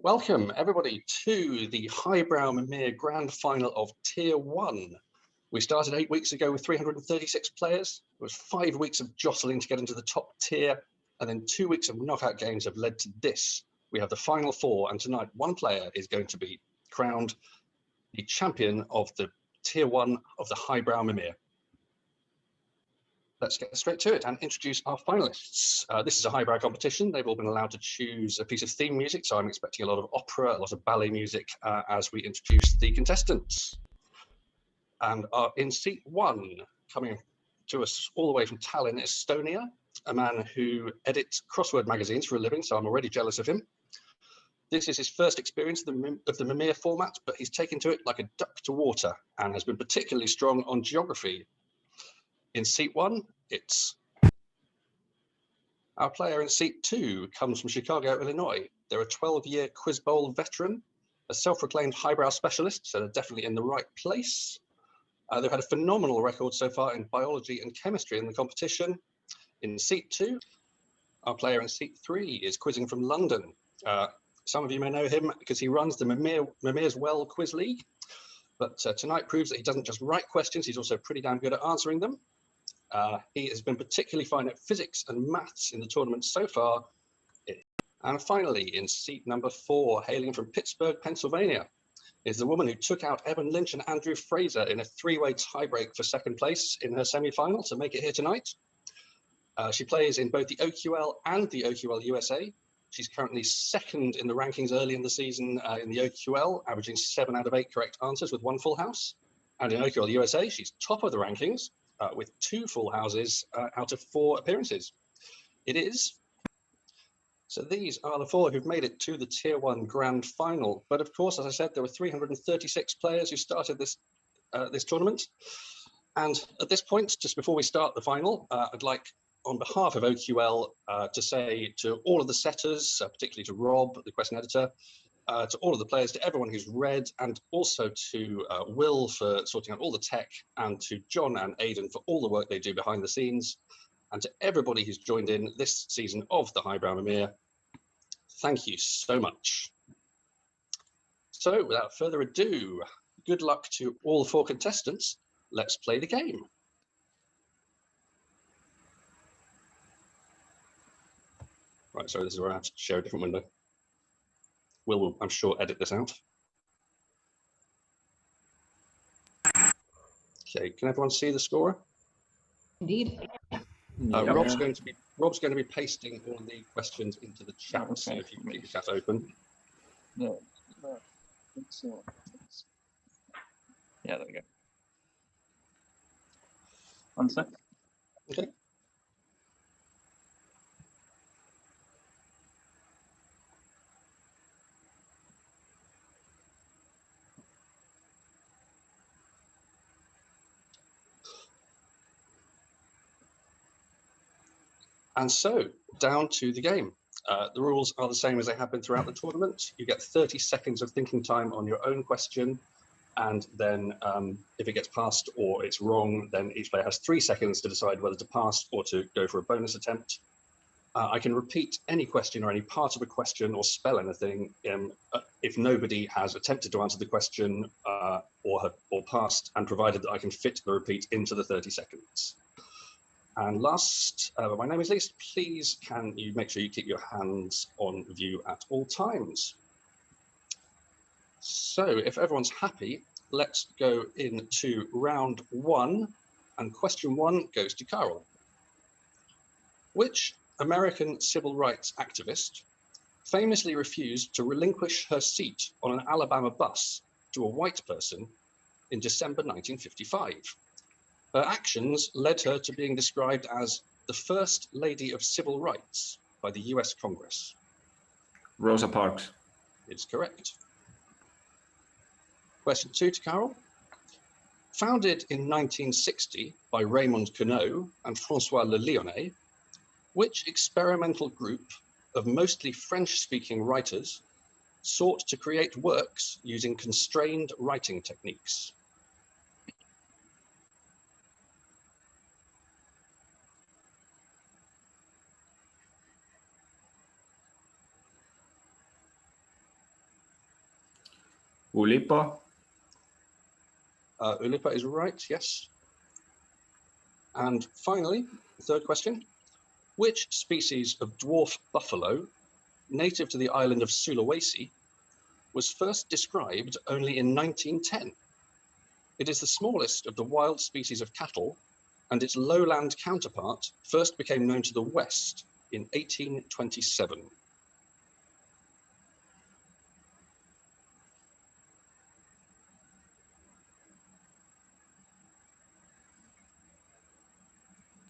Welcome, everybody, to the Highbrow Mimir Grand Final of Tier 1. We started 8 weeks ago with 336 players. It was 5 weeks of jostling to get into the top tier, and then 2 weeks of knockout games have led to this. We have the final four, and tonight one player is going to be crowned the champion of the Tier 1 of the Highbrow Mimir. Let's get straight to it and introduce our finalists. This is a highbrow competition. They've all been allowed to choose a piece of theme music, so I'm expecting a lot of opera, a lot of ballet music as we introduce the contestants. And in seat 1, coming to us all the way from Tallinn, Estonia, a man who edits crossword magazines for a living, so I'm already jealous of him. This is his first experience of the Mimir format, but he's taken to it like a duck to water and has been particularly strong on geography. In seat 1, it's our player in seat 2 comes from Chicago, Illinois. They're a 12-year Quiz Bowl veteran, a self-proclaimed highbrow specialist, so they're definitely in the right place. They've had a phenomenal record so far in biology and chemistry in the competition. In seat 2, our player in seat 3 is quizzing from London. Some of you may know him because he runs the Mimir's Well Quiz League, but tonight proves that he doesn't just write questions, he's also pretty damn good at answering them. He has been particularly fine at physics and maths in the tournament so far. And finally, in seat number 4, hailing from Pittsburgh, Pennsylvania, is the woman who took out Evan Lynch and Andrew Fraser in a 3-way tiebreak for second place in her semi-final to make it here tonight. She plays in both the OQL and the OQL USA. She's currently second in the rankings early in the season in the OQL, averaging 7 out of 8 correct answers with 1 full house. And in OQL USA, she's top of the rankings, with 2 full houses out of 4 appearances. So these are the 4 who've made it to the Tier 1 Grand Final. But of course, as I said, there were 336 players who started this tournament. And at this point, just before we start the final, I'd like, on behalf of OQL, to say to all of the setters, particularly to Rob, the question editor, to all of the players, to everyone who's read, and also to Will for sorting out all the tech, and to John and Aidan for all the work they do behind the scenes, and to everybody who's joined in this season of the Highbrow Mimir. Thank you so much. So without further ado, good luck to all 4 contestants. Let's play the game. Right, so this is where I have to share a different window. Will, I'm sure, edit this out. Okay, can everyone see the scorer? Indeed. Rob's going to be pasting all the questions into the chat. Okay. So if you keep the chat open. Yeah, there we go. 1 sec. Okay. And so, down to the game. The rules are the same as they have been throughout the tournament. You get 30 seconds of thinking time on your own question, and then if it gets passed or it's wrong, then each player has 3 seconds to decide whether to pass or to go for a bonus attempt. I can repeat any question or any part of a question or spell anything if nobody has attempted to answer the question or passed, and provided that I can fit the repeat into the 30 seconds. And last, my name is Lise. Please, can you make sure you keep your hands on view at all times? So if everyone's happy, let's go into round 1. And question 1 goes to Kaarel. Which American civil rights activist famously refused to relinquish her seat on an Alabama bus to a white person in December 1955? Her actions led her to being described as the First Lady of Civil Rights by the US Congress. Rosa Parks. It's correct. Question 2 to Kaarel. Founded in 1960 by Raymond Queneau and François Le Lyonnais, which experimental group of mostly French-speaking writers sought to create works using constrained writing techniques? Ulipa. Ulipa is right, yes. And finally, the third question. Which species of dwarf buffalo, native to the island of Sulawesi, was first described only in 1910? It is the smallest of the wild species of cattle, and its lowland counterpart first became known to the west in 1827.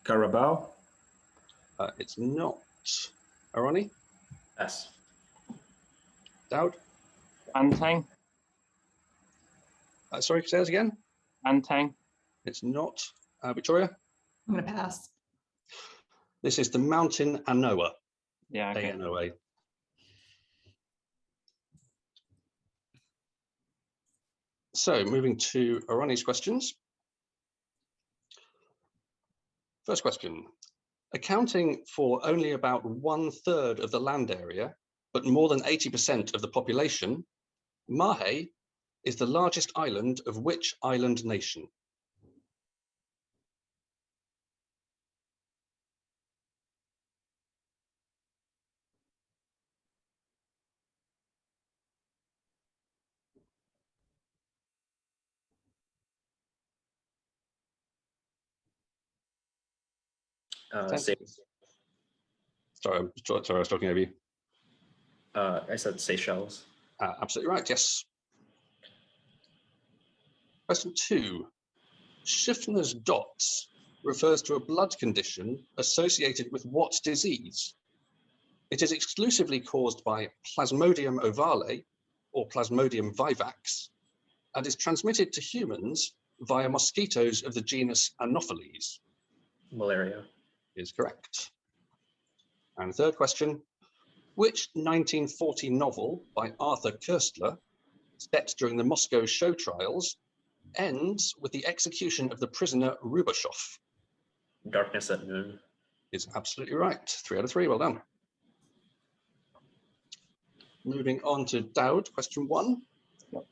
Carabao. It's not. Auroni? Yes. Daoud? Antang. Sorry, say that again? Antang. It's not. Victoria? I'm going to pass. This is the mountain anoa. Yeah, okay. ANOA. So moving to Auroni's questions. First question. Accounting for only about 1/3 of the land area, but more than 80% of the population, Mahe is the largest island of which island nation? Sorry, I was talking over you. I said Seychelles. Absolutely right, yes. Question 2. Schiffner's dots refers to a blood condition associated with what disease? It is exclusively caused by Plasmodium ovale or Plasmodium vivax and is transmitted to humans via mosquitoes of the genus Anopheles. Malaria. Is correct. And third question, which 1940 novel by Arthur Koestler, set during the Moscow show trials, ends with the execution of the prisoner Rubashov? Darkness at Noon. Is absolutely right. 3 out of 3, well done. Moving on to Daoud, question 1. Yep.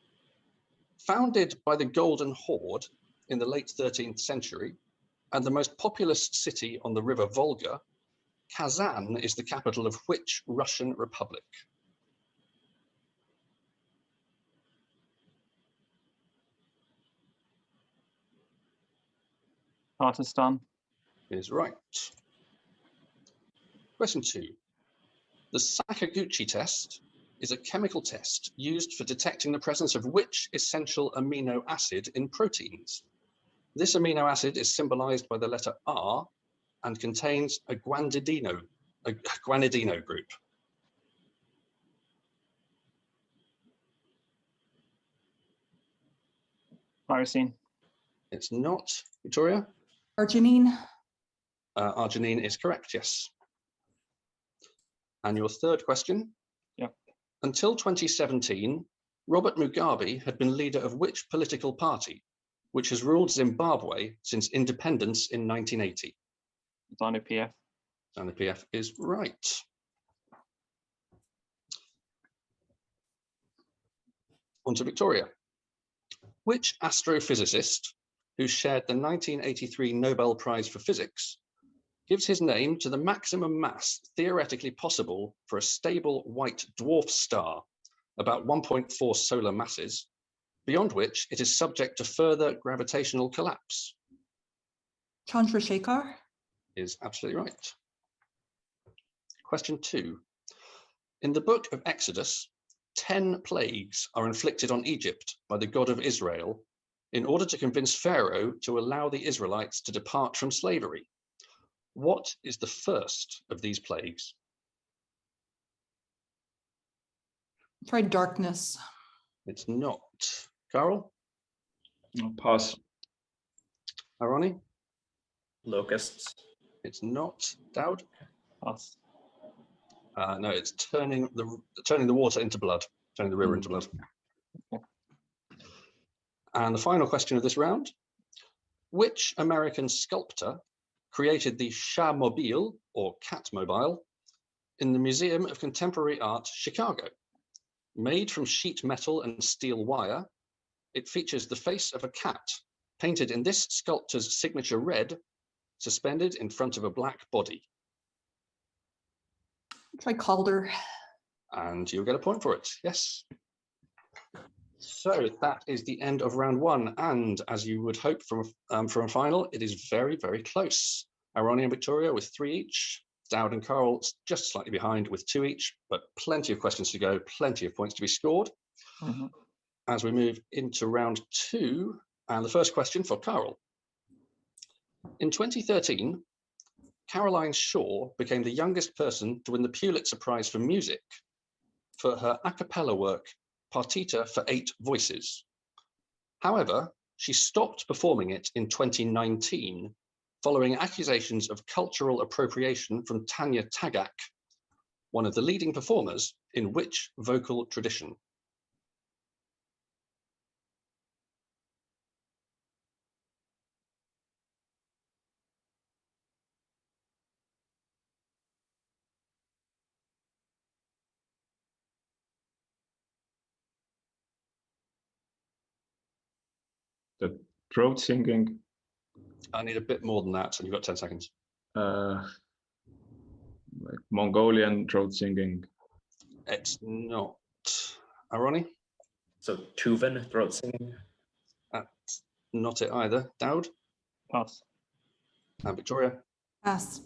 Founded by the Golden Horde in the late 13th century, and the most populous city on the river Volga, Kazan is the capital of which Russian republic? Pakistan. Is right. Question 2. The Sakaguchi test is a chemical test used for detecting the presence of which essential amino acid in proteins? This amino acid is symbolized by the letter R and contains a guanidino group. Tyrosine. It's not. Victoria? Arginine. Arginine is correct, yes. And your third question? Yep. Until 2017, Robert Mugabe had been leader of which political party, which has ruled Zimbabwe since independence in 1980? ZANU-PF. ZANU-PF is right. On to Victoria. Which astrophysicist, who shared the 1983 Nobel Prize for Physics, gives his name to the maximum mass theoretically possible for a stable white dwarf star, about 1.4 solar masses, beyond which it is subject to further gravitational collapse? Chandrasekhar. Is absolutely right. Question 2. In the book of Exodus, 10 plagues are inflicted on Egypt by the God of Israel in order to convince Pharaoh to allow the Israelites to depart from slavery. What is the first of these plagues? Try darkness. It's not. Kaarel? Pass. Auroni? Locusts. It's not. Daoud? Pass. No, it's turning the water into blood, turning the river into blood. And the final question of this round. Which American sculptor created the Chat-mobile, or Catmobile, in the Museum of Contemporary Art, Chicago? Made from sheet metal and steel wire, it features the face of a cat, painted in this sculptor's signature red, suspended in front of a black body. Try Calder. And you'll get a point for it, yes. So that is the end of round one. And as you would hope from a final, it is very, very close. Auroni and Victoria with 3 each. Daoud and Kaarel just slightly behind with 2 each, but plenty of questions to go, plenty of points to be scored. As we move into round 2, and the first question for Kaarel. In 2013, Caroline Shaw became the youngest person to win the Pulitzer Prize for Music for her a cappella work, Partita for 8 Voices. However, she stopped performing it in 2019 following accusations of cultural appropriation from Tanya Tagaq, one of the leading performers in which vocal tradition? The throat singing. I need a bit more than that, and you've got 10 seconds. Like Mongolian throat singing. It's not. Auroni? So Tuvan, throat singing. That's not it either. Daoud? Pass. And Victoria? Pass.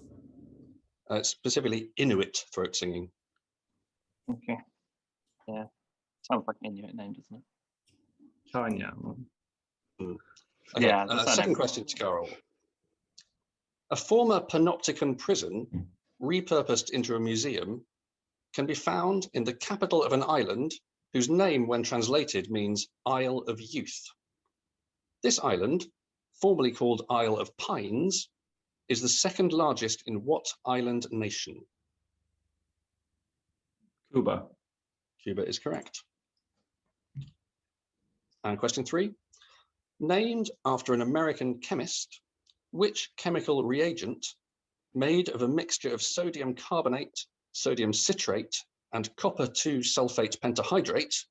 Specifically Inuit throat singing. Okay. Yeah. Sounds like an Inuit name, doesn't it? Tanya. Okay, Yeah, the surname. second question to Kaarel. A former panopticon prison, repurposed into a museum, can be found in the capital of an island whose name, when translated, means Isle of Youth. This island, formerly called Isle of Pines, is the second largest in what island nation? Cuba. Cuba is correct. And question 3. Named after an American chemist, which chemical reagent, made of a mixture of sodium carbonate, sodium citrate, and copper 2 sulfate pentahydrate,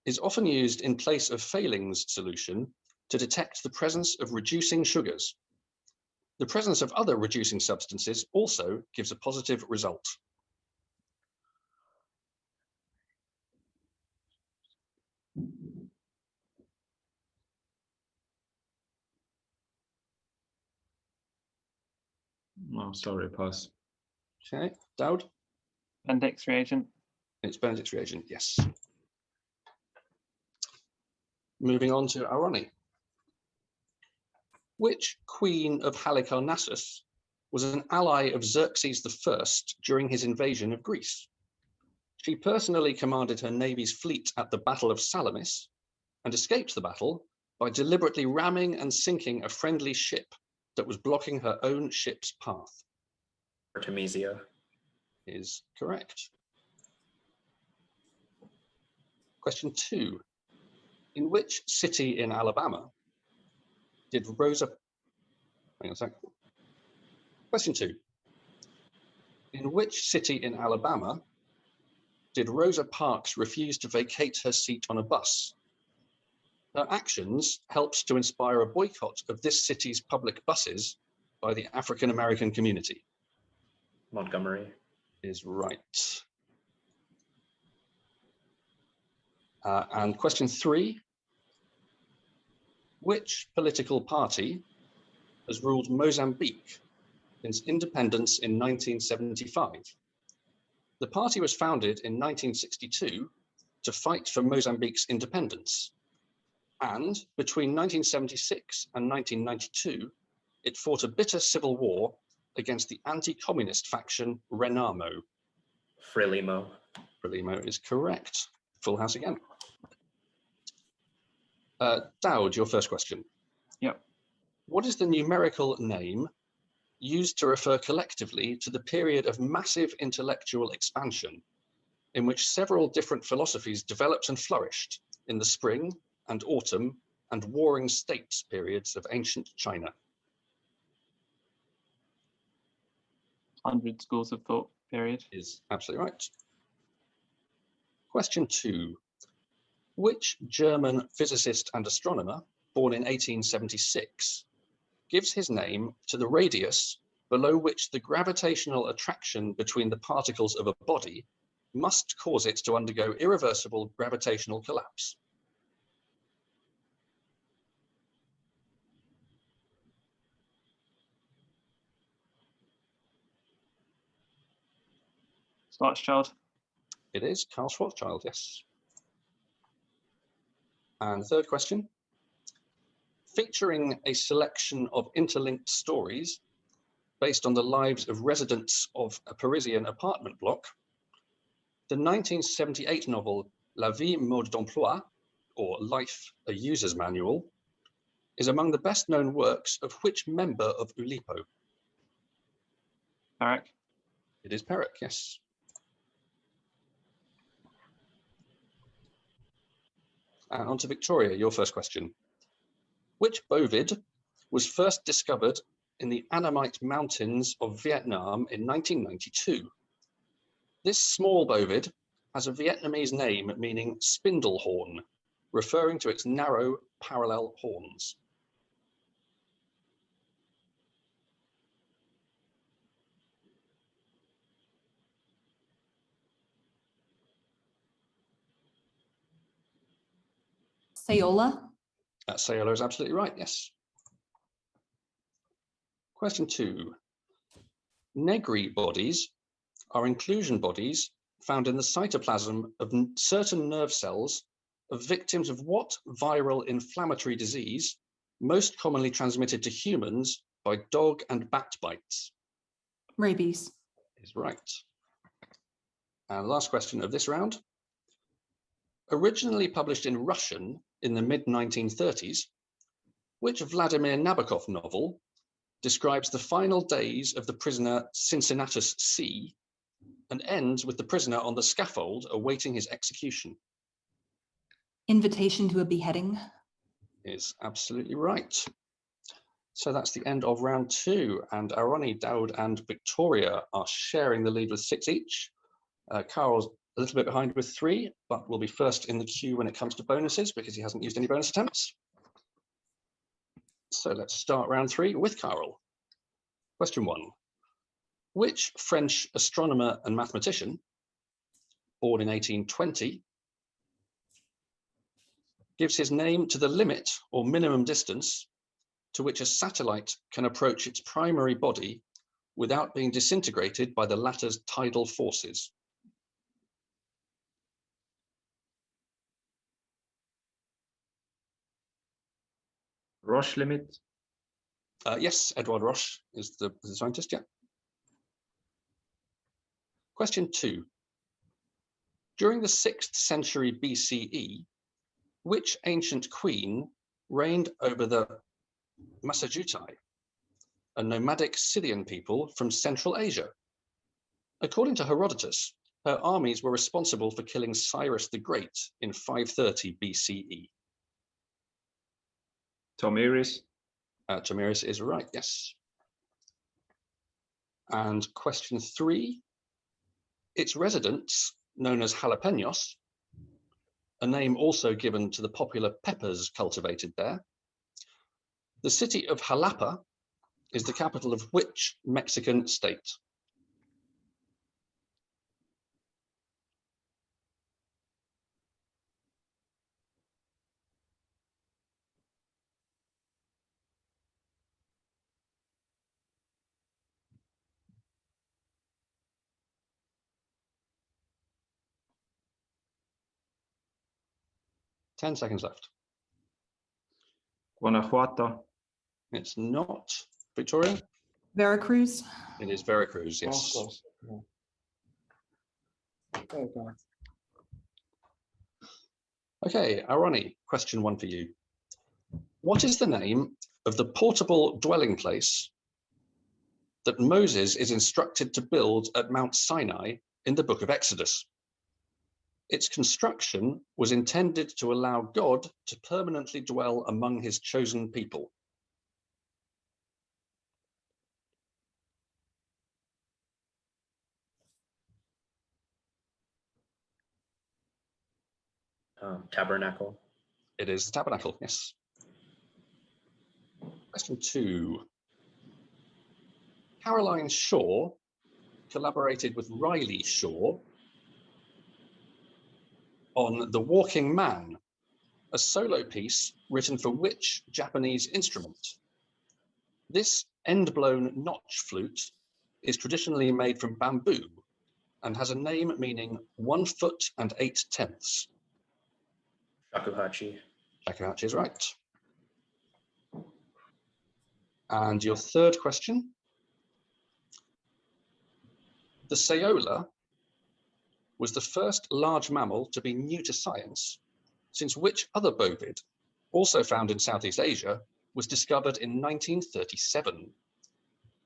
is often used in place of Fehling's solution to detect the presence of reducing sugars? The presence of other reducing substances also gives a positive result. Oh, sorry, pass. Okay, Daoud? Bendix reagent. It's Benedict's reagent, yes. Moving on to Auroni. Which queen of Halicarnassus was an ally of Xerxes I during his invasion of Greece? She personally commanded her navy's fleet at the Battle of Salamis and escaped the battle by deliberately ramming and sinking a friendly ship that was blocking her own ship's path. Artemisia. Is correct. Question 2. In which city in Alabama did Rosa... Hang on a sec. Question 2. In which city in Alabama did Rosa Parks refuse to vacate her seat on a bus? Her actions helped to inspire a boycott of this city's public buses by the African American community. Montgomery. Is right. And question 3. Which political party has ruled Mozambique since independence in 1975? The party was founded in 1962 to fight for Mozambique's independence. And between 1976 and 1992, it fought a bitter civil war against the anti-communist faction Renamo. Frelimo. Frelimo is correct. Full house again. Daoud, your first question. Yep. What is the numerical name used to refer collectively to the period of massive intellectual expansion in which several different philosophies developed and flourished in the spring and autumn and warring states periods of ancient China? 100 schools of thought period. Is absolutely right. Question 2. Which German physicist and astronomer, born in 1876, gives his name to the radius below which the gravitational attraction between the particles of a body must cause it to undergo irreversible gravitational collapse? Schwarzschild. It is Kaarel Schwarzschild, yes. And third question. Featuring a selection of interlinked stories based on the lives of residents of a Parisian apartment block, the 1978 novel La Vie Mode d'Emploi, or Life, a User's Manual, is among the best known works of which member of Oulipo? Eric. It is Perec, yes. And on to Victoria, your first question. Which bovid was first discovered in the Annamite Mountains of Vietnam in 1992? This small bovid has a Vietnamese name meaning spindle horn, referring to its narrow parallel horns. Sayola. Sayola is absolutely right, yes. Question 2. Negri bodies are inclusion bodies found in the cytoplasm of certain nerve cells of victims of what viral inflammatory disease most commonly transmitted to humans by dog and bat bites? Rabies. Is right. And last question of this round. Originally published in Russian in the mid-1930s, which Vladimir Nabokov novel describes the final days of the prisoner Cincinnatus C and ends with the prisoner on the scaffold awaiting his execution? Invitation to a beheading. Is absolutely right. So that's the end of round 2, and Auroni, Daoud, and Victoria are sharing the lead with 6 each. Kaarel's a little bit behind with 3, but will be first in the queue when it comes to bonuses because he hasn't used any bonus attempts. So let's start round 3 with Kaarel. Question 1. Which French astronomer and mathematician, born in 1820, gives his name to the limit or minimum distance to which a satellite can approach its primary body without being disintegrated by the latter's tidal forces? Roche limit. Yes, Edouard Roche is the scientist, yeah. Question 2. During the 6th century BCE, which ancient queen reigned over the Massajutai, a nomadic Scythian people from Central Asia? According to Herodotus, her armies were responsible for killing Cyrus the Great in 530 BCE. Tomiris. Tomiris is right, yes. And question 3. Its residents, known as jalapenos, a name also given to the popular peppers cultivated there. The city of Jalapa is the capital of which Mexican state? Ten seconds left. Guanajuato. It's not. Victoria? Veracruz. It is Veracruz, yes. Close. Yeah. Okay. Okay, Auroni, question 1 for you. What is the name of the portable dwelling place that Moses is instructed to build at Mount Sinai in the book of Exodus? Its construction was intended to allow God to permanently dwell among his chosen people. Tabernacle. It is the tabernacle, yes. Question 2. Caroline Shaw collaborated with Riley Shaw on The Walking Man, a solo piece written for which Japanese instrument? This end-blown notch flute is traditionally made from bamboo and has a name meaning 1 foot and 8 tenths. Shakuhachi. Shakuhachi is right. And your third question. The saola was the first large mammal to be new to science, since which other bovid, also found in Southeast Asia, was discovered in 1937.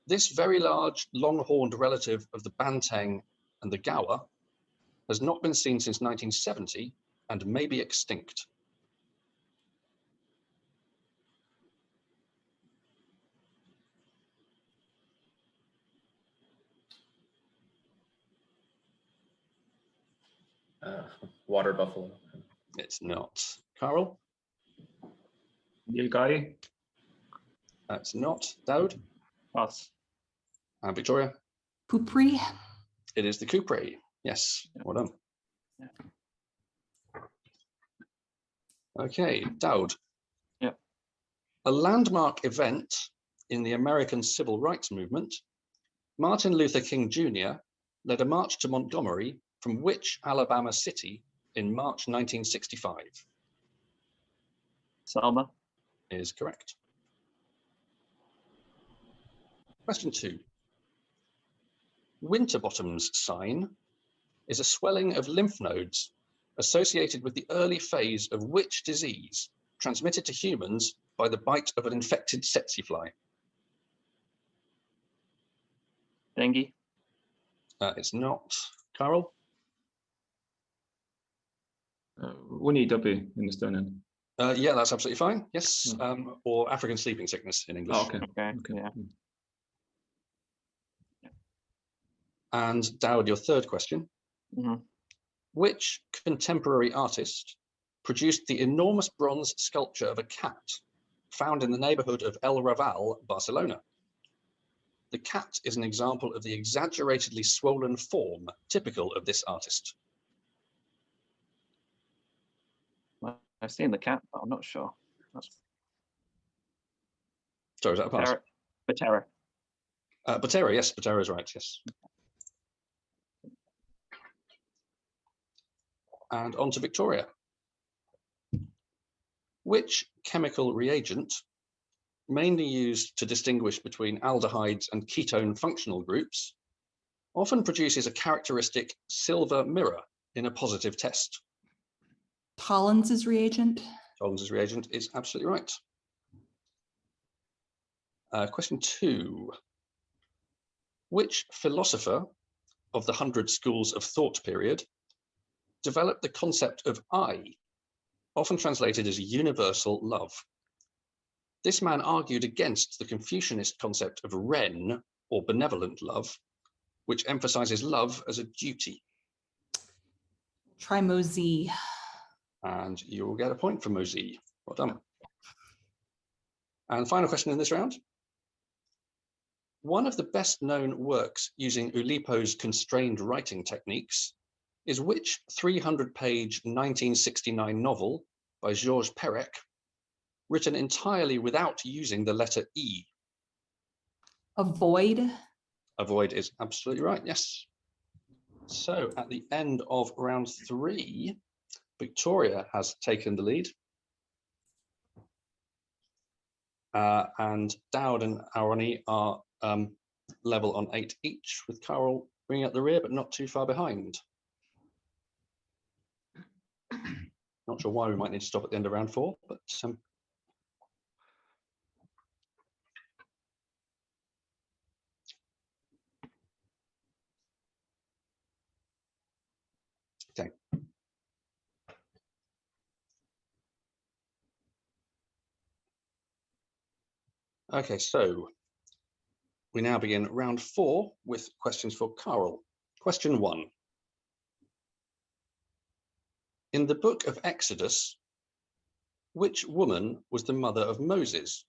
This very large, long-horned relative of the banteng and the gaur has not been seen since 1970 and may be extinct. Water buffalo. It's not. Kaarel? Nilgai. That's not. Daoud? Pass. And Victoria? Pupri. It is the Coupre. Yes, well done. Yeah. Okay, Daoud. Yeah. A landmark event in the American civil rights movement, Martin Luther King Jr. led a march to Montgomery from which Alabama city in March 1965? Selma. Is correct. Question 2. Winterbottom's sign is a swelling of lymph nodes associated with the early phase of which disease transmitted to humans by the bite of an infected tsetse fly? Dengue. It's not. Kaarel? Uni Duppy in Estonian. Yeah, that's absolutely fine. Yes, or African sleeping sickness in English. Oh, okay. Okay. Yeah. And Daoud, your third question. Mhm. Which contemporary artist produced the enormous bronze sculpture of a cat found in the neighborhood of El Raval, Barcelona? The cat is an example of the exaggeratedly swollen form typical of this artist. Well, I've seen the cat, but I'm not sure. That's Sorry, is that a pass? Botero. Botero, yes, Botero is right, yes. And on to Victoria. Which chemical reagent, mainly used to distinguish between aldehydes and ketone functional groups, often produces a characteristic silver mirror in a positive test? Collins's reagent. Collins's reagent is absolutely right. Question 2. Which philosopher of the 100 Schools of Thought period developed the concept of I, often translated as universal love? This man argued against the Confucianist concept of Ren, or benevolent love, which emphasizes love as a duty. Try Mosey. And you will get a point from Mosey. Well done. And final question in this round. One of the best known works using Oulipo's constrained writing techniques is which 300-page 1969 novel by Georges Perec, written entirely without using the letter E? Avoid. Avoid is absolutely right, yes. So at the end of round 3, Victoria has taken the lead. And Daoud and Auroni are level on 8 each, with Kaarel bringing up the rear, but not too far behind. Not sure why we might need to stop at the end of round 4, but okay. Okay, so we now begin round 4 with questions for Kaarel. Question 1. In the book of Exodus, which woman was the mother of Moses?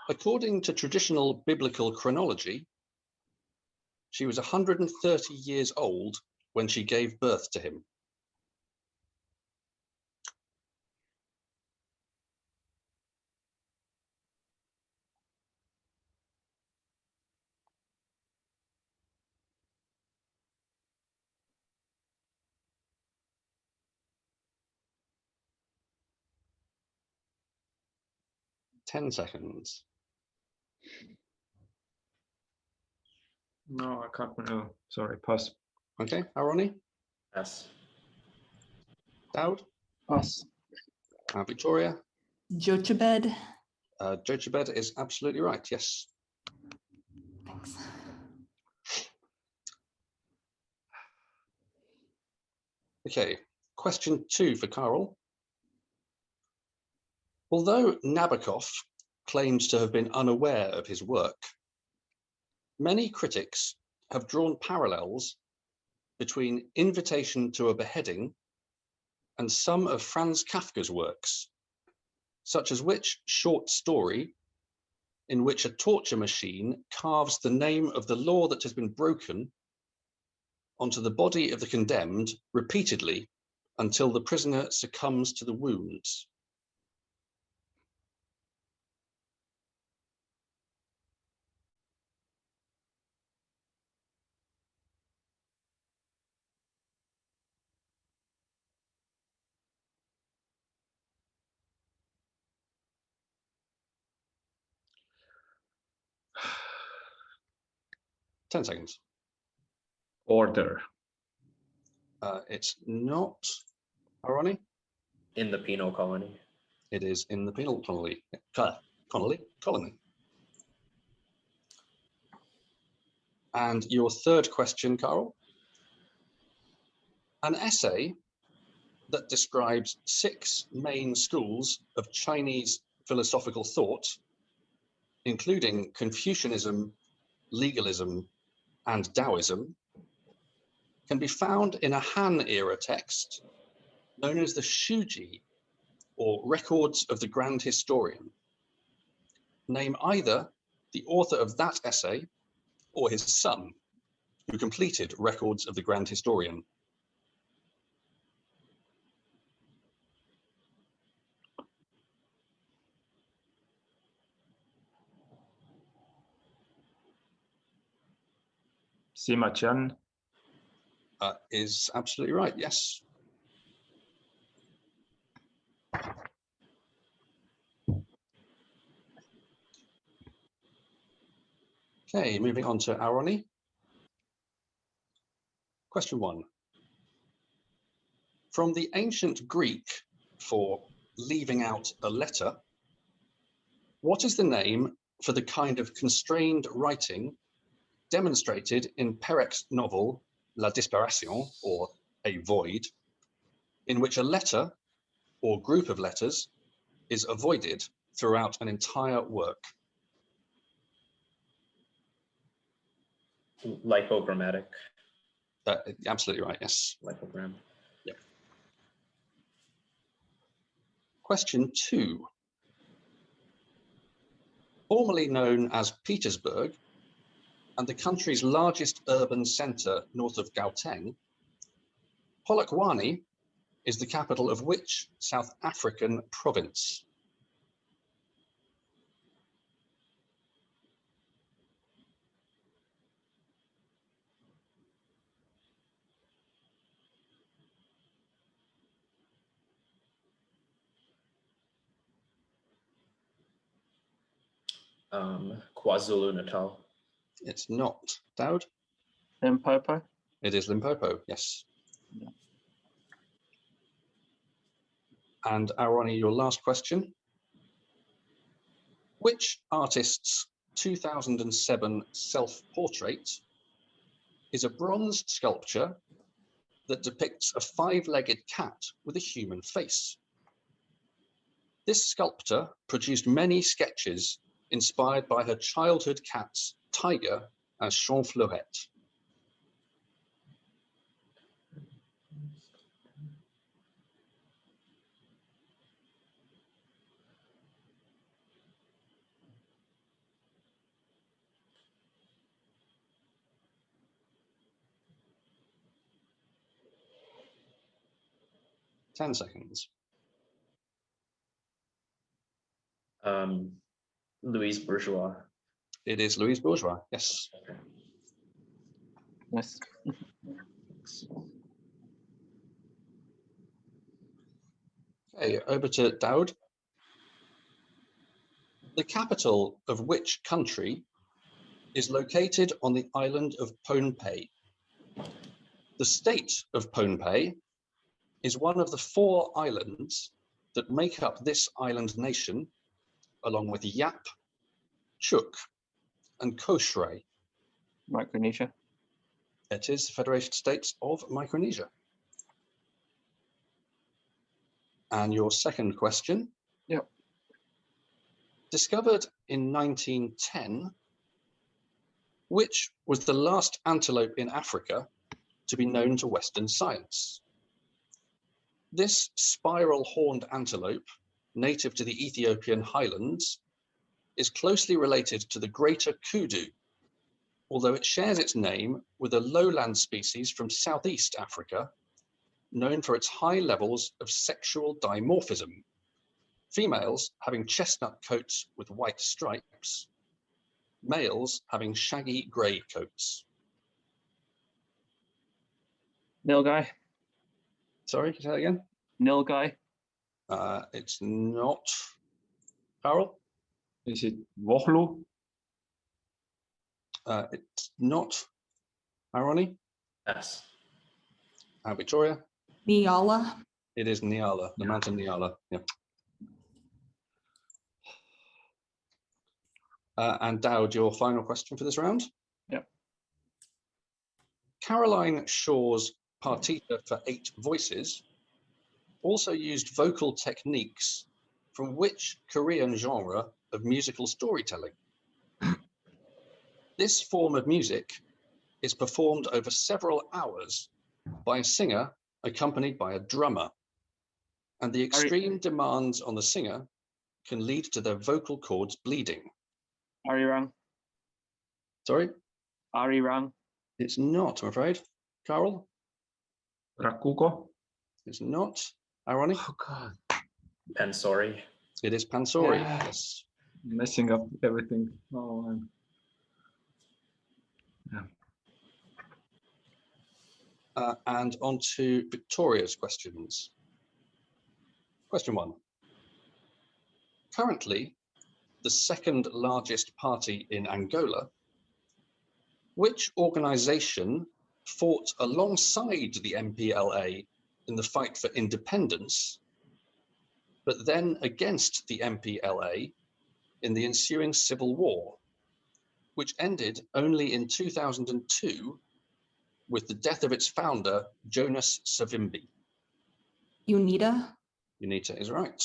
According to traditional biblical chronology, she was 130 years old when she gave birth to him. Ten seconds. No, I can't remember. Sorry, pass. Okay, Auroni, Yes. Daoud, Pass. Victoria. Jochebed. Jochebed is absolutely right, yes. Thanks. Okay, question 2 for Kaarel. Although Nabokov claims to have been unaware of his work, many critics have drawn parallels between Invitation to a Beheading and some of Franz Kafka's works, such as which short story in which a torture machine carves the name of the law that has been broken onto the body of the condemned repeatedly until the prisoner succumbs to the wounds. Ten seconds. Order. It's not, Auroni. In the penal colony. It is in the penal colony. Colony. And your third question, Kaarel. An essay that describes 6 main schools of Chinese philosophical thought, including Confucianism, legalism, and Taoism, can be found in a Han-era text known as the Shuji, or Records of the Grand Historian. Name either the author of that essay or his son, who completed Records of the Grand Historian. Sima Qian. Is absolutely right, yes. Okay, moving on to Auroni. Question 1. From the ancient Greek for leaving out a letter, what is the name for the kind of constrained writing demonstrated in Perec's novel La Disparition, or A Void, in which a letter or group of letters is avoided throughout an entire work? Lipogrammatic. Absolutely right, yes. Lipogram. Question 2. Formerly known as Petersburg and the country's largest urban centre north of Gauteng, Polokwane is the capital of which South African province? KwaZulu-Natal. It's not. Daoud? Limpopo. It is Limpopo, yes. Yeah. And Auroni, your last question. Which artist's 2007 self-portrait is a bronze sculpture that depicts a 5-legged cat with a human face? This sculptor produced many sketches inspired by her childhood cats, Tiger and Champfleuret. 10 seconds. Louise Bourgeois. It is Louise Bourgeois, yes. Yes. Okay, over to Daoud. The capital of which country is located on the island of Pohnpei? The state of Pohnpei is one of the 4 islands that make up this island nation, along with Yap, Chuuk, and Koshray. Micronesia. It is the Federated States of Micronesia. And your second question. Yep. Discovered in 1910, which was the last antelope in Africa to be known to Western science? This spiral-horned antelope, native to the Ethiopian highlands, is closely related to the greater kudu, although it shares its name with a lowland species from Southeast Africa, known for its high levels of sexual dimorphism, females having chestnut coats with white stripes, males having shaggy grey coats. Nilgai. Sorry, can you say that again? Nilgai. It's not. Kaarel? Is it Wohlu? It's not. Auroni? Pass. Victoria? Niala. It is Nyala, the mountain Nyala. Yeah. And Daoud, your final question for this round? Yep. Caroline Shaw's partita for 8 voices also used vocal techniques from which Korean genre of musical storytelling? This form of music is performed over several hours by a singer accompanied by a drummer, and the extreme demands on the singer can lead to their vocal cords bleeding. Arirang. Sorry? Arirang. It's not, I'm afraid. Kaarel? Rakugo? It's not. Auroni? Oh God, Pansori. It is Pansori, Yeah. yes. messing up everything. Oh, And on to Victoria's questions. Question 1. Currently, the second largest party in Angola, which organization fought alongside the MPLA in the fight for independence, but then against the MPLA in the ensuing civil war, which ended only in 2002 with the death of its founder, Jonas Savimbi? UNITA. UNITA is right.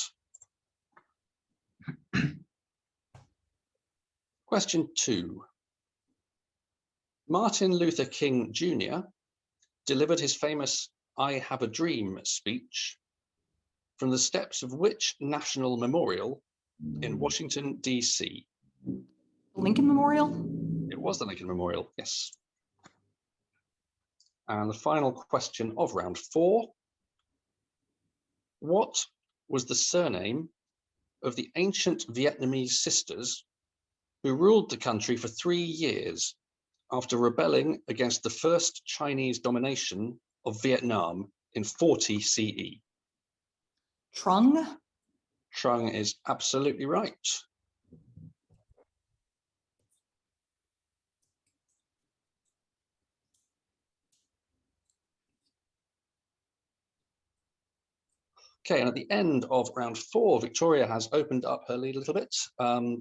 Question 2. Martin Luther King Jr. delivered his famous "I Have a Dream" speech from the steps of which national memorial in Washington, D.C.? Lincoln Memorial. It was the Lincoln Memorial, yes. And the final question of round 4. What was the surname of the ancient Vietnamese sisters who ruled the country for 3 years after rebelling against the first Chinese domination of Vietnam in 40 CE? Trung. Trung is absolutely right. Okay, and at the end of round 4, Victoria has opened up her lead a little bit.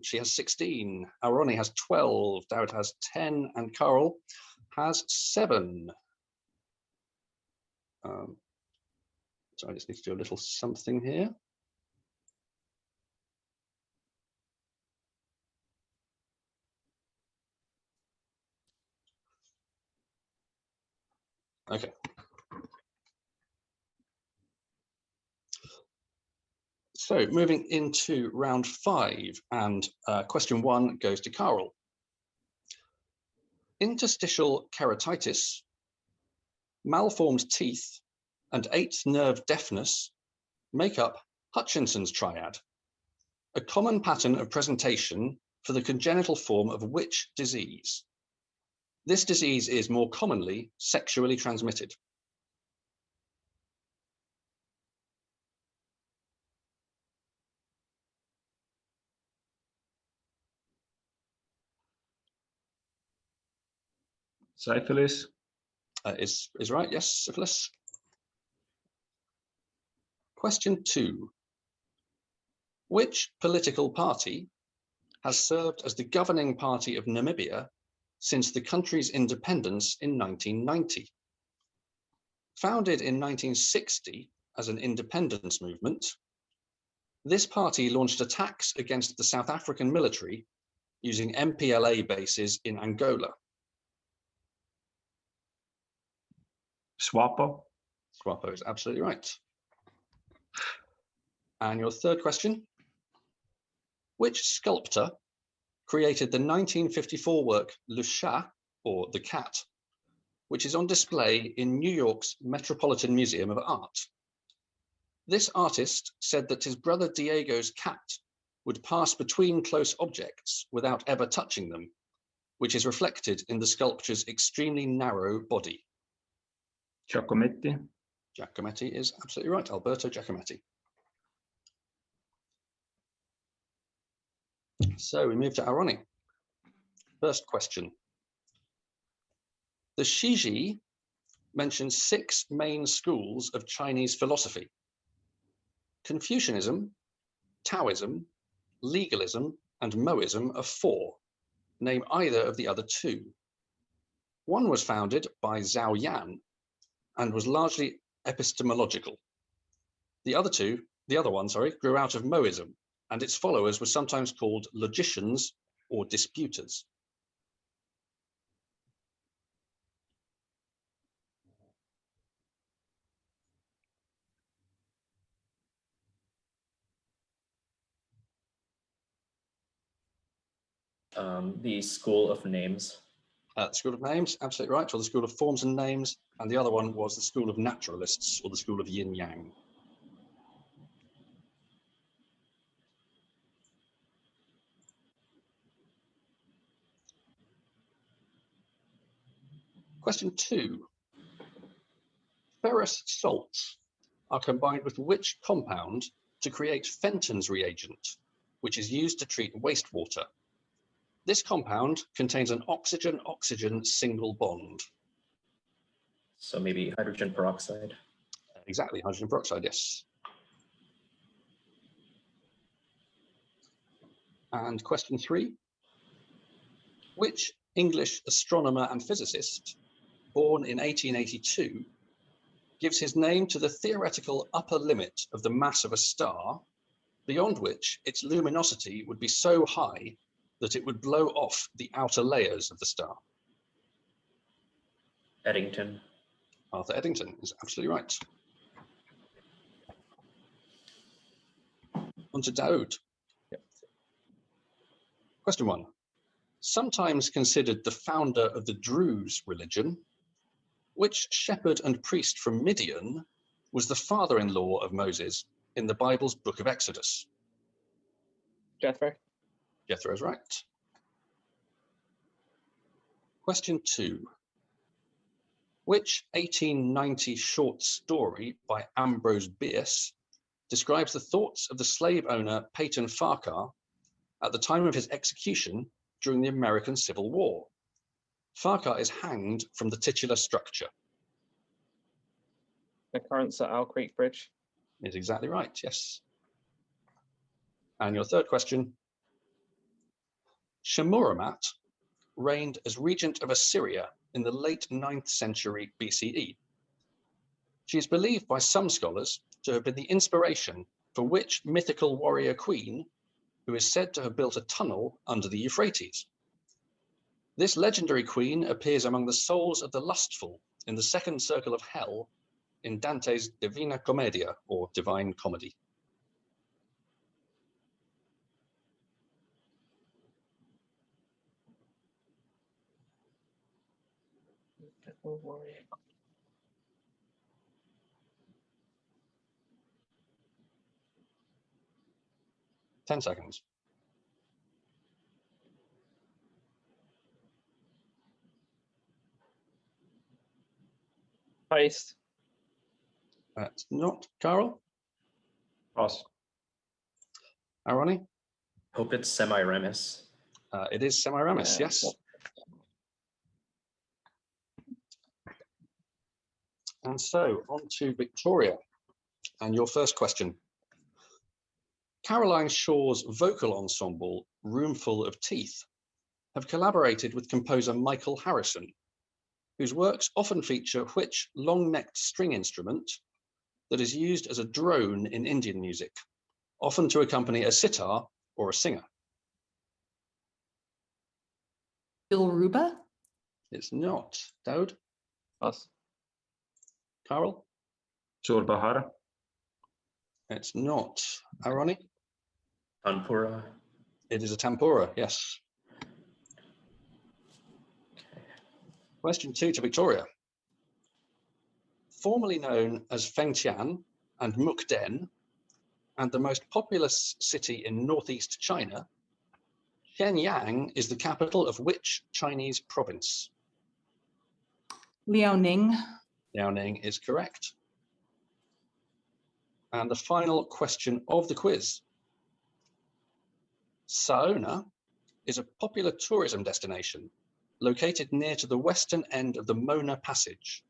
She has 16, Auroni has 12, Daoud has 10, and Kaarel has 7. So I just need to do a little something here. Okay. So moving into round 5, and question 1 goes to Kaarel. Interstitial keratitis, malformed teeth, and 8th nerve deafness make up Hutchinson's triad, a common pattern of presentation for the congenital form of which disease? This disease is more commonly sexually transmitted. Syphilis. Is right, yes, syphilis. Question 2. Which political party has served as the governing party of Namibia since the country's independence in 1990? Founded in 1960 as an independence movement, this party launched attacks against the South African military using MPLA bases in Angola. SWAPO. SWAPO is absolutely right. And your third question. Which sculptor created the 1954 work Le Chat, or The Cat, which is on display in New York's Metropolitan Museum of Art? This artist said that his brother Diego's cat would pass between close objects without ever touching them, which is reflected in the sculpture's extremely narrow body. Giacometti. Giacometti is absolutely right, Alberto Giacometti. So we move to Auroni. First question. The Shiji mentions 6 main schools of Chinese philosophy: Confucianism, Taoism, legalism, and Moism are 4. Name either of the other 2. One was founded by Zhao Yan and was largely epistemological. The other one, grew out of Moism, and its followers were sometimes called logicians or disputers. The School of Names. The School of Names, absolutely right, or the School of Forms and Names, and the other one was the School of Naturalists, or the School of Yin Yang. Question 2. Ferrous salts are combined with which compound to create Fenton's reagent, which is used to treat wastewater? This compound contains an oxygen-oxygen single bond. So maybe hydrogen peroxide. Exactly, hydrogen peroxide, yes. And question 3. Which English astronomer and physicist, born in 1882, gives his name to the theoretical upper limit of the mass of a star, beyond which its luminosity would be so high that it would blow off the outer layers of the star? Eddington. Arthur Eddington is absolutely right. On to Daoud. Question 1. Sometimes considered the founder of the Druze religion, which shepherd and priest from Midian was the father-in-law of Moses in the Bible's book of Exodus? Jethro. Jethro is right. Question 2. Which 1890 short story by Ambrose Bierce describes the thoughts of the slave owner Peyton Farquhar at the time of his execution during the American Civil War? Farquhar is hanged from the titular structure. The Currents at Owl Creek Bridge. Is exactly right, yes. And your third question. Shemuramat reigned as regent of Assyria in the late 9th century BCE. She is believed by some scholars to have been the inspiration for which mythical warrior queen, who is said to have built a tunnel under the Euphrates? This legendary queen appears among the souls of the lustful in the second circle of hell in Dante's Divina Commedia, or Divine Comedy. 10 seconds. Heist. That's not Kaarel. Pass. Auroni? Hope it's Semiramis. It is Semiramis, Yeah, yes. And so on to Victoria. And your first question. Caroline Shaw's vocal ensemble, Roomful of Teeth, have collaborated with composer Michael Harrison, whose works often feature which long-necked string instrument that is used as a drone in Indian music, often to accompany a sitar or a singer. Bilruba? It's not. Daoud? Pass. Kaarel? Surbahara. It's not. Auroni? Tanpura. It is a tempura, yes. Question 2 to Victoria. Formerly known as Fengtian and Mukden, and the most populous city in northeast China, Shenyang is the capital of which Chinese province? Liaoning? Liaoning is correct. And the final question of the quiz. Saona is a popular tourism destination located near to the western end of the Mona Passage,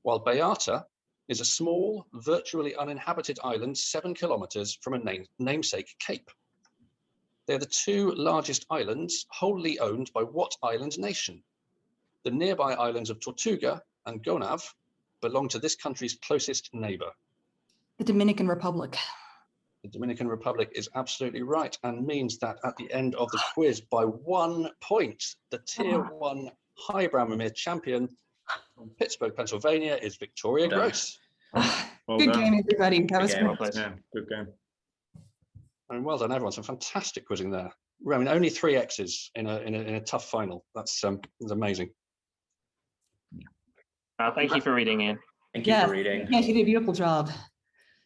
while Beata is a small, virtually uninhabited island 7 kilometers from a namesake cape. They're the two largest islands wholly owned by what island nation? The nearby islands of Tortuga and Gonav belong to this country's closest neighbor. The Dominican Republic. The Dominican Republic is absolutely right, and means that at the end of the quiz, by 1 point, the Tier 1 Highbrow Mimir champion from Pittsburgh, Pennsylvania is Victoria Done. Groce. Well Good done. game, everybody. That was game. great. Well played. Yeah, good game. And well done, everyone. Some fantastic quizzing there. I mean, only 3 X's in a tough final. That's amazing. Thank you for reading, Ian. Thank you Yes. for reading. Yeah, you did a beautiful job.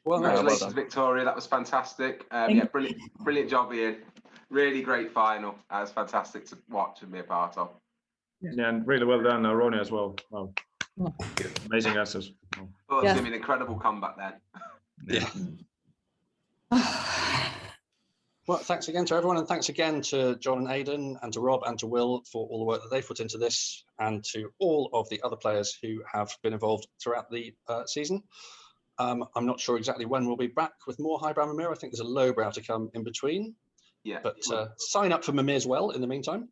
Well, well Congratulations, done. Victoria. That was fantastic. Thank Yeah, you. brilliant job, Ian. Really great final. That was fantastic to watch and be a part of. Yeah, and really well done, Auroni, as well. Wow. Yeah. Amazing answers. Thought it was Yes. going to be an incredible comeback then. yeah. Well, thanks again to everyone, and thanks again to John and Aidan, and to Rob and to Will for all the work that they've put into this, and to all of the other players who have been involved throughout the season. I'm not sure exactly when we'll be back with more Highbrow Mimir. I think there's a lowbrow to come in between, Yeah. but sign up for Mimir's well in the meantime.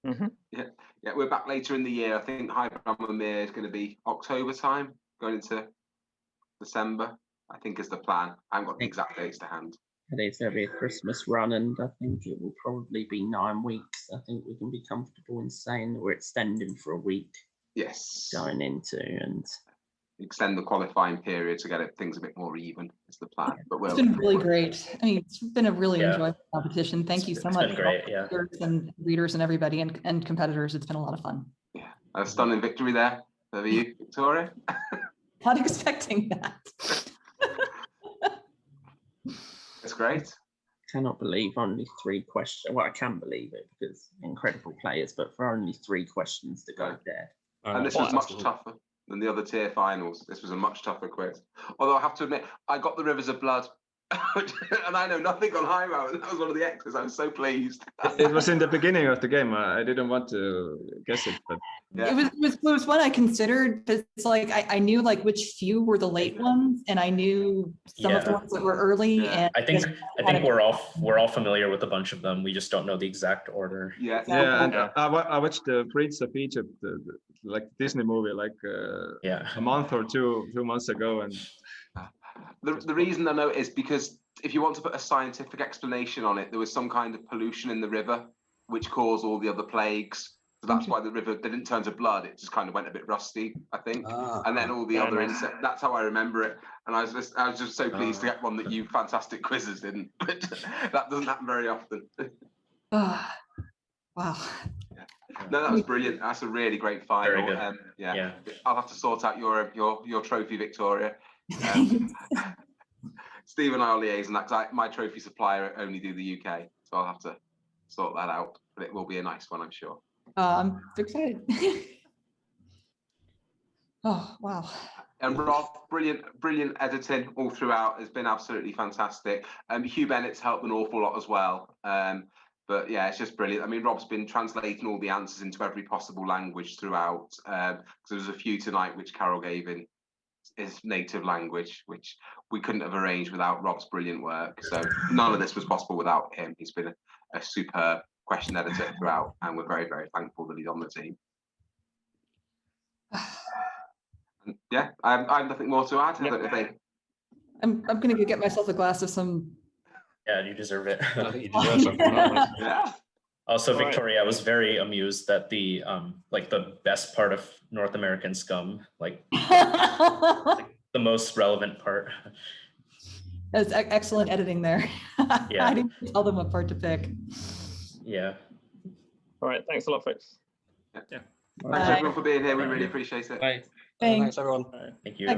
Yeah, we're back later in the year. I think Highbrow Mimir is going to be October time, going into December, I think is the plan. I haven't got the exact dates to hand. It's going to be a Christmas run, and I think it will probably be 9 weeks. I think we can be comfortable in saying that we're extending for a week Yes. going into, and Extend the qualifying period to get things a bit more even is the plan. But It's we'll been really great. I mean, it's been a really Yeah. enjoyable competition. Thank you so It's much. been for all great, the yeah. viewers and readers and everybody and competitors. It's been a lot of fun. a stunning victory there. Over you, Victoria. Not expecting that. That's great. cannot believe only 3 questions. Well, I can believe it because incredible players, but for only 3 questions to go dead. And this was much tougher than the other tier finals. This was a much tougher quiz. Although I have to admit, I got the Rivers of Blood, and I know nothing on Highbrow, and that was one of the X's. I was so pleased. It was in the beginning of the game. I didn't want to guess it, but Yeah. It was one I considered, because it's like I knew like which few were the late ones, and I knew some of the Yeah. ones that were early. Yeah. And I think we're all familiar with a bunch of them. We just don't know the exact order. Yeah. yeah, and Yeah. I watched the Prince of Egypt, like Disney movie, like Yeah. a month or 2 months ago, and The reason I know is because if you want to put a scientific explanation on it, there was some kind of pollution in the river which caused all the other plagues. So that's why the river didn't turn to blood. It just kind of went a bit rusty, I think. And then all the Yeah, other nice. insects. That's how I remember it. And I was just so pleased to get one that you fantastic quizzes didn't. That doesn't happen very often. Wow. No, that was brilliant. That's a really great final. Very good. Yeah. I'll have to sort out your trophy, Victoria. Steve and I will liaise on that because my trophy supplier only do the UK, so I'll have to sort that out. But it will be a nice one, I'm sure. I'm excited. Oh, wow. And Rob, brilliant editing all throughout. Has been absolutely fantastic. Hugh Bennett's helped an awful lot as well. But yeah, it's just brilliant. I mean, Rob's been translating all the answers into every possible language throughout. Because there was a few tonight which Kaarel gave in his native language, which we couldn't have arranged without Rob's brilliant work. So none of this was possible without him. He's been a superb question editor throughout, and we're very, very thankful that he's on the team. And yeah, I have nothing more to add. I don't think. I'm gonna go get myself a glass of some. Yeah, you deserve it. I think you deserve something. Yeah. Also, All right. Victoria, I was very amused that the best part of North American scum, like the most relevant part. That's excellent editing there. Yeah. I didn't tell them what part to pick. Yeah. All right, thanks a lot, folks. Thanks Bye. everyone for being here. We really appreciate it. Right. Thanks. Thanks, everyone. All right. Thank you. Bye,